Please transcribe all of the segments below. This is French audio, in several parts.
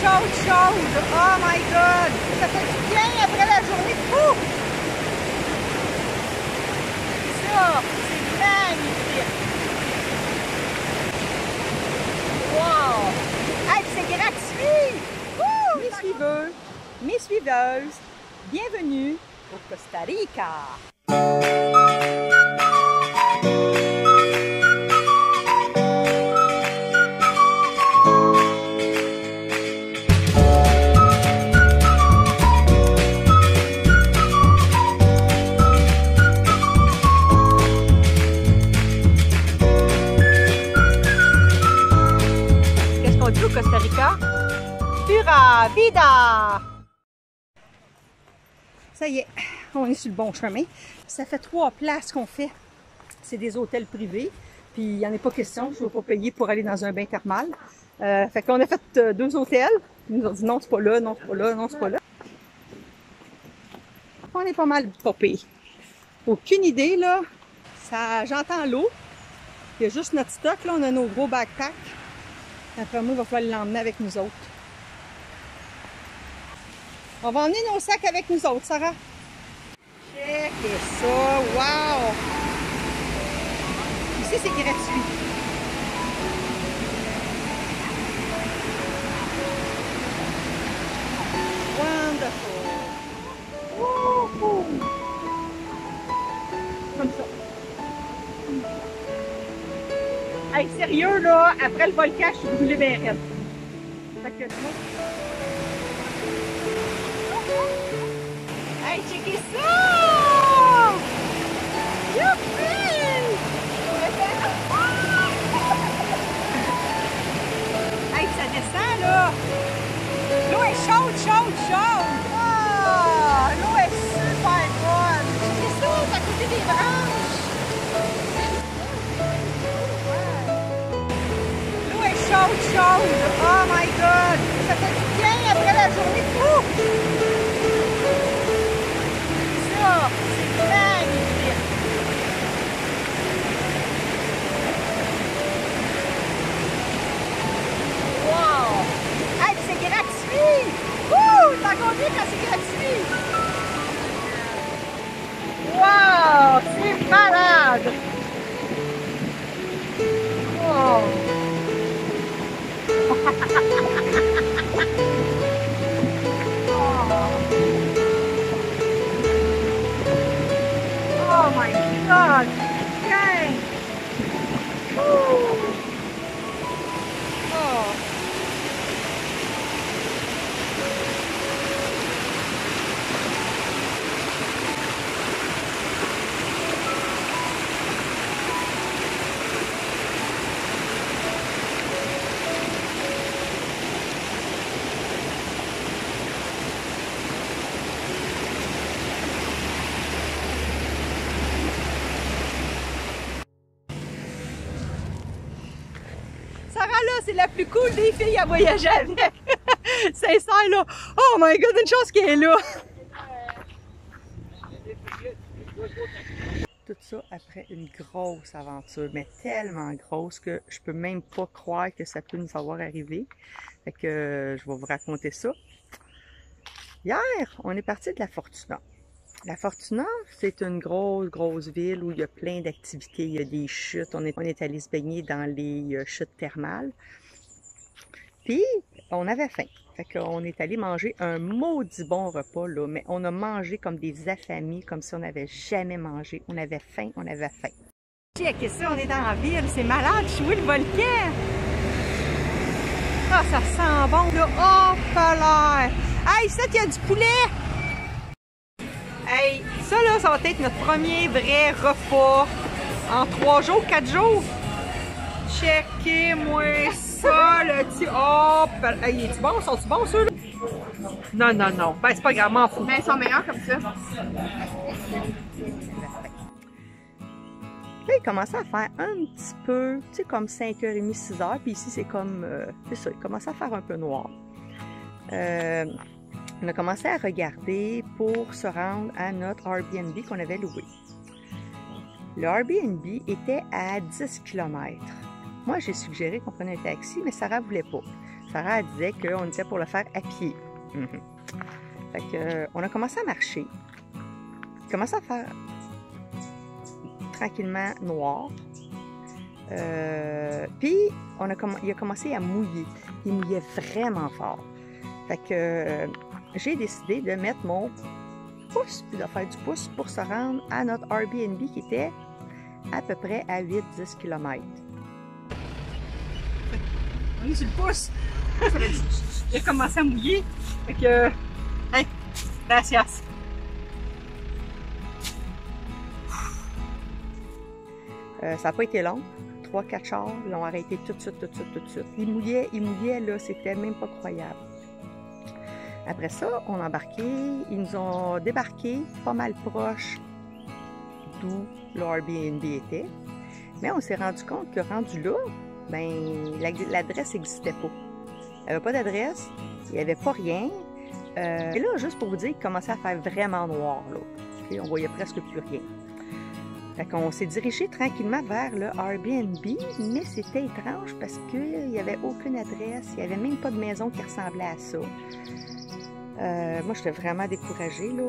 chaude, chaude. Oh my God! Ça fait du bien après la journée de fou! Ça, c'est magnifique! Wow! Hey, c'est gratuit! Mes suiveurs, mes suiveuses, bienvenue au Costa Rica! Costa Rica, pura vida! Ça y est, on est sur le bon chemin. Ça fait 3 places qu'on fait. C'est des hôtels privés, puis il n'y en a pas question, je ne vais pas payer pour aller dans un bain thermal. Fait qu'on a fait 2 hôtels. Ils nous ont dit non, c'est pas là, non, c'est pas là, non, c'est pas là. On est pas mal popés. Aucune idée, là. J'entends l'eau. Il y a juste notre stock, là, on a nos gros backpacks. Après moi, il va falloir l'emmener avec nous autres. On va emmener nos sacs avec nous autres, Sarah. Checkez ça! Wow! Ici, c'est gratuit. Wonderful! Woohoo! Comme ça. Hey, sérieux, là, après le volcan, je suis brûlée bien raide. Fait que moi... Hey, checkez ça! Youpi! Hey, ça descend, là! L'eau est chaude, chaude, chaude! Ah! L'eau est super bonne! Checkez ça, c'est à côté des branches! Chaude, chaude! Oh my God! Ça fait du bien après la journée de fou! Ça, c'est magnifique! Wow! Hey, c'est gratuit! Ouh! T'en conviens quand c'est gratuit? Wow! C'est malade! Wow! Oh my God! Dang! Oh! C'est la plus cool des filles à voyager avec. Sincère, là. Oh my God, une chance qu'elle est là. Tout ça après une grosse aventure, mais tellement grosse que je peux même pas croire que ça peut nous avoir arrivé. Fait que je vais vous raconter ça. Hier, on est parti de la Fortuna. La Fortuna, c'est une grosse ville où il y a plein d'activités. Il y a des chutes. On est allé se baigner dans les chutes thermales. Puis, on avait faim. Fait qu'on est allé manger un maudit bon repas, là. Mais on a mangé comme des affamés, comme si on n'avait jamais mangé. On avait faim, on avait faim. Checkez ça, on est dans la ville. C'est malade. Je suis où le volcan? Ah, ça sent bon, là. Oh, palais! Hey, ça, il y a du poulet! Hey, ça là, ça va être notre premier vrai repas en 3 jours, 4 jours. Checkez-moi ça, le petit... Oh, hey, est-tu bon? Sont-ils bons, ceux-là? Non, non, non. Ben, c'est pas grave, m'en fous. Mais ils sont meilleurs comme ça. Là, il commençait à faire un petit peu, tu sais, comme 5h30, 6h. Puis ici, c'est comme... c'est ça, il commençait à faire un peu noir. On a commencé à regarder pour se rendre à notre Airbnb qu'on avait loué. Le Airbnb était à 10 km. Moi, j'ai suggéré qu'on prenne un taxi, mais Sarah ne voulait pas. Sarah elle disait qu'on était pour le faire à pied. Fait que, on a commencé à marcher. Il commençait à faire tranquillement noir. Puis, il a commencé à mouiller. Il mouillait vraiment fort. Fait que j'ai décidé de mettre mon pouce, puis de faire du pouce pour se rendre à notre Airbnb qui était à peu près à 8-10 km. On est sur le pouce. Il a commencé à mouiller. Fait que, hey, gracias. Ça n'a pas été long. 3-4 chars l'ont arrêté tout de suite. Il mouillait, là, c'était même pas croyable. Après ça, on a embarqué, ils nous ont débarqué pas mal proche d'où le Airbnb était. Mais on s'est rendu compte que rendu là, ben l'adresse n'existait pas. Il n'y avait pas d'adresse, il n'y avait pas rien. Et là, juste pour vous dire, il commençait à faire vraiment noir, là. Okay, on voyait presque plus rien. Fait qu'on s'est dirigé tranquillement vers le Airbnb, mais c'était étrange parce qu'il n'y avait aucune adresse, il n'y avait même pas de maison qui ressemblait à ça. Moi, j'étais vraiment découragée, là.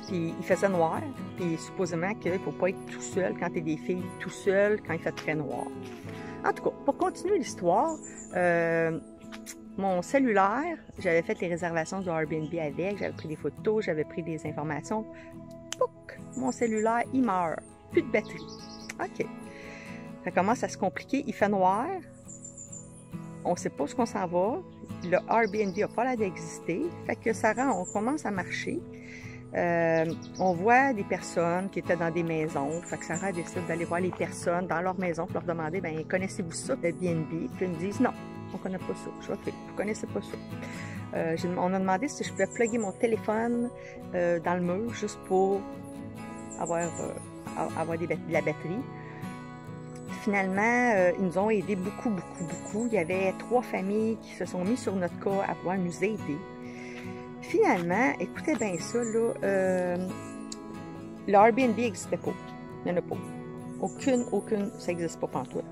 Puis il faisait noir, puis supposément qu'il ne faut pas être tout seul quand tu es des filles, tout seul quand il fait très noir. En tout cas, pour continuer l'histoire, mon cellulaire, j'avais fait les réservations du Airbnb avec, j'avais pris des photos, j'avais pris des informations. Pouc! Mon cellulaire, il meurt. Plus de batterie. OK. Ça commence à se compliquer. Il fait noir. On ne sait pas où on s'en va. Le Airbnb n'a pas l'air d'exister. Fait que Sarah, on commence à marcher. On voit des personnes qui étaient dans des maisons. Fait que Sarah décide d'aller voir les personnes dans leur maison pour leur demander, ben connaissez-vous ça, Airbnb? Puis ils me disent, non, on ne connaît pas ça. Je dis, OK, vous ne connaissez pas ça. On a demandé si je pouvais plugger mon téléphone dans le mur juste pour avoir de la batterie. Finalement, ils nous ont aidé beaucoup. Il y avait 3 familles qui se sont mis sur notre cas à pouvoir nous aider. Finalement, écoutez bien ça, là, le Airbnb n'existait pas. Il n'y en a pas. Aucune, ça n'existe pas pantoute.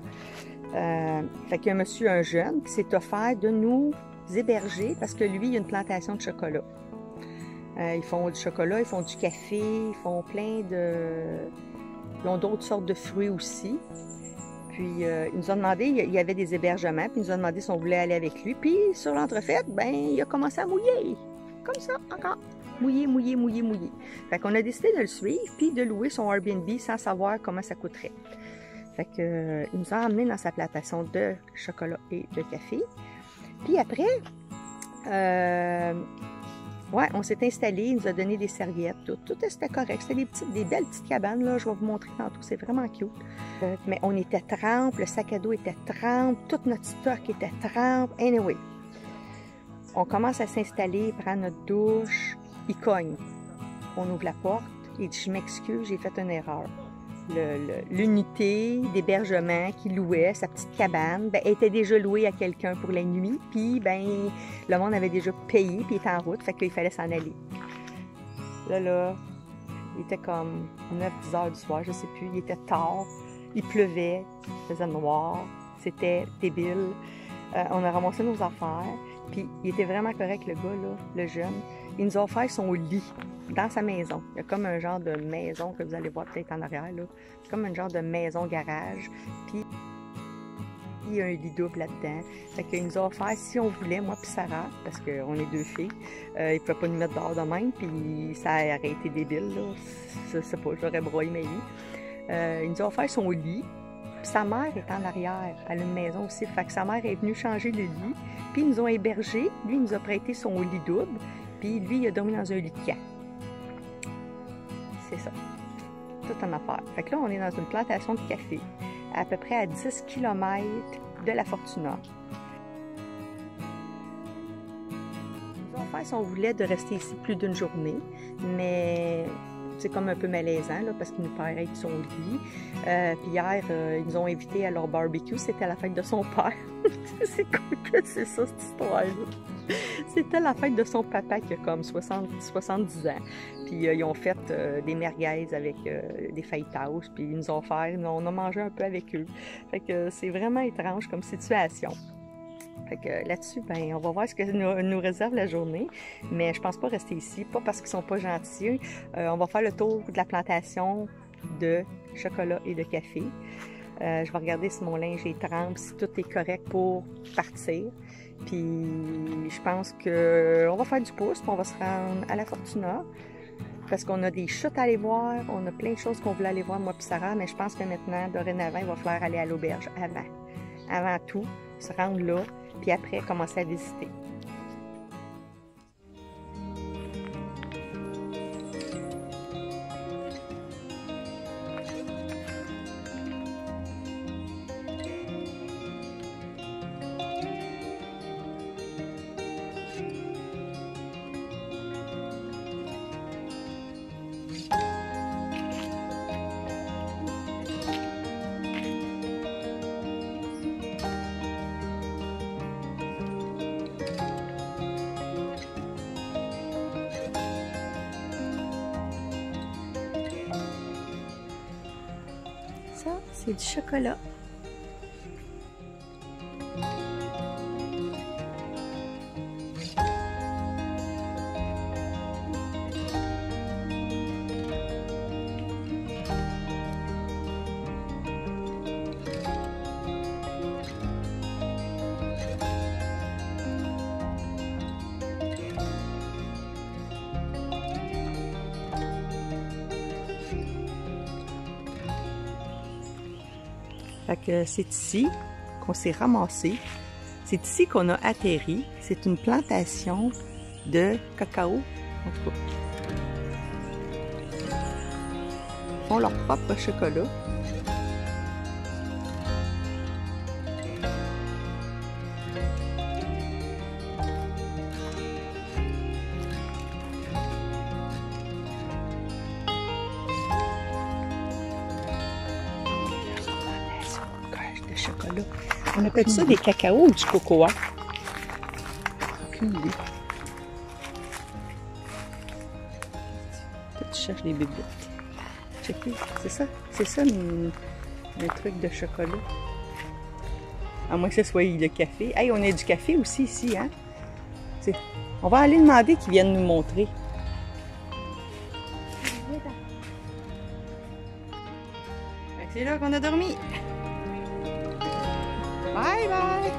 Fait qu'il y a un jeune qui s'est offert de nous héberger parce que lui, il a une plantation de chocolat. Ils font du chocolat, ils font du café, ils font plein de... Ils ont d'autres sortes de fruits aussi. Puis, ils nous ont demandé, il y avait des hébergements, puis ils nous ont demandé si on voulait aller avec lui. Puis, sur l'entrefaite, ben, il a commencé à mouiller. Comme ça, encore. Mouiller. Fait qu'on a décidé de le suivre, puis de louer son Airbnb sans savoir comment ça coûterait. Fait que, il nous a emmenés dans sa plantation de chocolat et de café. Puis après, ouais, on s'est installé, il nous a donné des serviettes, tout était correct. C'était des belles petites cabanes, là, je vais vous montrer tantôt, c'est vraiment cute. Mais on était trempe, le sac à dos était trempe, tout notre stock était trempe. Anyway, on commence à s'installer, prendre notre douche, il cogne. On ouvre la porte, il dit, je m'excuse, j'ai fait une erreur. L'unité d'hébergement qui louait sa petite cabane, ben, elle était déjà louée à quelqu'un pour la nuit, puis ben, le monde avait déjà payé, puis il était en route, fait qu'il fallait s'en aller. Là, il était comme 9-10 heures du soir, je sais plus, il était tard, il pleuvait, il faisait noir, c'était débile. On a ramassé nos affaires, puis il était vraiment correct, le gars, là, le jeune. Il nous a offert son lit dans sa maison. Il y a comme un genre de maison que vous allez voir peut-être en arrière, là. C'est comme un genre de maison-garage. Puis, il y a un lit double là-dedans. Fait qu'il nous a offert, si on voulait, moi puis Sarah, parce qu'on est 2 filles, il ne pouvait pas nous mettre dehors de même, puis ça aurait été débile, là. Je sais pas, j'aurais broyé ma vie. Il nous a offert son lit. Puis sa mère est en arrière, elle a une maison aussi. Fait que sa mère est venue changer le lit. Puis ils nous ont hébergés. Lui, il nous a prêté son lit double. Puis lui, il a dormi dans un lit de camp. C'est ça. Toute une affaire. Fait que là, on est dans une plantation de café, à peu près à 10 km de la Fortuna. On va faire si on voulait de rester ici plus d'une journée, mais c'est comme un peu malaisant là, parce qu'il nous paraît être son lit. Puis hier, ils nous ont invités à leur barbecue. C'était la fête de son père. C'est cool que c'est ça, cette histoire-là. C'était la fête de son papa qui a comme 70 ans. Puis ils ont fait des merguez avec des fajitas, puis ils nous ont offert, on a mangé un peu avec eux. Fait que c'est vraiment étrange comme situation. Fait que là-dessus, ben, on va voir ce que nous réserve la journée. Mais je pense pas rester ici, pas parce qu'ils sont pas gentils. On va faire le tour de la plantation de chocolat et de café. Je vais regarder si mon linge est trempe, si tout est correct pour partir. Puis je pense qu'on va faire du pouce, puis on va se rendre à la Fortuna. Parce qu'on a des chutes à aller voir, on a plein de choses qu'on voulait aller voir, moi et Sarah, mais je pense que maintenant, dorénavant, il va falloir aller à l'auberge avant tout, se rendre là, puis après, commencer à visiter. Ça, c'est du chocolat. Fait que c'est ici qu'on s'est ramassé. C'est ici qu'on a atterri. C'est une plantation de cacao, en tout cas. Ils font leur propre chocolat. Chocolat. On appelle ça des cacao ou du cocoa? Aucune idée. Toi, tu cherches des bibelottes. Checkez, c'est ça le truc de chocolat. À moins que ce soit le café. Hey, on a du café aussi ici, hein? On va aller demander qu'ils viennent nous montrer. C'est là qu'on a dormi. Bye bye!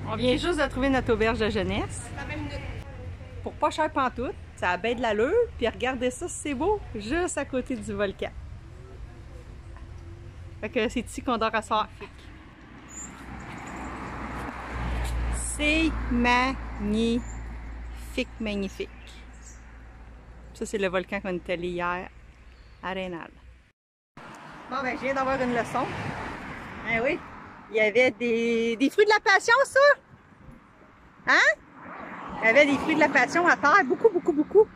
On vient juste de trouver notre auberge de jeunesse. Pour pas cher pantoute, ça a bien de l'allure. Puis regardez ça, c'est beau, juste à côté du volcan. Fait que c'est ici qu'on dort à soir. C'est magnifique. Magnifique. Ça, c'est le volcan qu'on est allé hier à Raynal. Bon, ben, je viens d'avoir une leçon. Ben oui, il y avait des fruits de la passion, ça? Hein? Il y avait des fruits de la passion à terre, beaucoup.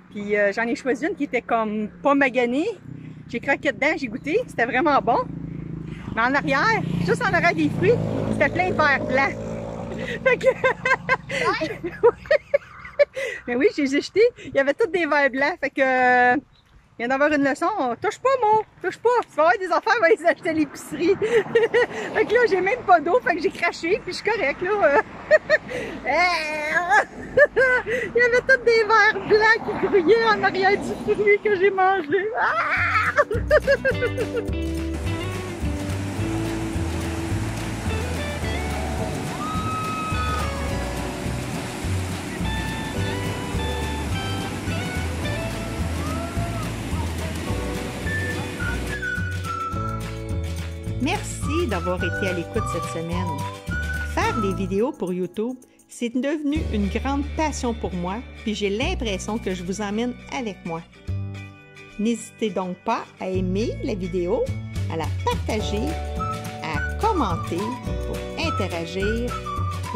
Puis j'en ai choisi une qui était comme pas maganée. J'ai croqué dedans, j'ai goûté, c'était vraiment bon. Mais en arrière, juste en arrière des fruits, c'était plein de verres blancs. Fait que... Mais oui, j'ai jeté. Il y avait tous des verres blancs. Fait que, il vient d'avoir une leçon. Touche pas, moi. Touche pas. Tu vas avoir des affaires, on va les acheter à l'épicerie. Fait que là, j'ai même pas d'eau. Fait que j'ai craché. Puis je suis correcte, là. Il y avait tous des verres blancs qui grouillaient en arrière du fruit que j'ai mangé. Merci d'avoir été à l'écoute cette semaine. Faire des vidéos pour YouTube, c'est devenu une grande passion pour moi, puis j'ai l'impression que je vous emmène avec moi. N'hésitez donc pas à aimer la vidéo, à la partager, à commenter pour interagir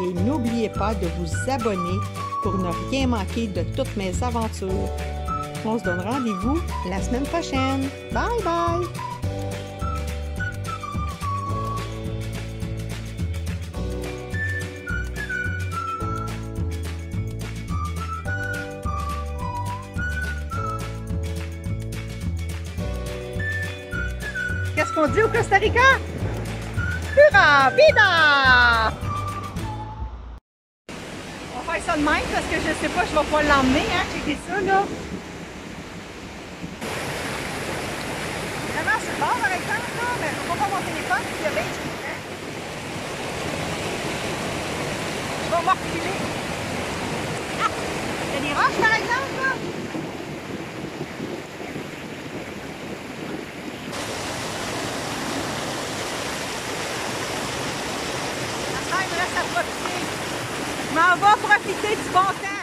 et n'oubliez pas de vous abonner pour ne rien manquer de toutes mes aventures. On se donne rendez-vous la semaine prochaine. Bye bye! qu'on dit au Costa Rica? Pura vida! On va faire ça de même parce que je sais pas, je vais pouvoir l'emmener, hein, checker ça, là. Vraiment, c'est bon, par exemple, là, mais je vais pas mon téléphone, il y a bien du temps. Je vais voir reculer. Ah! Il y a des roches, par exemple, là. Je m'en vais profiter du bon temps.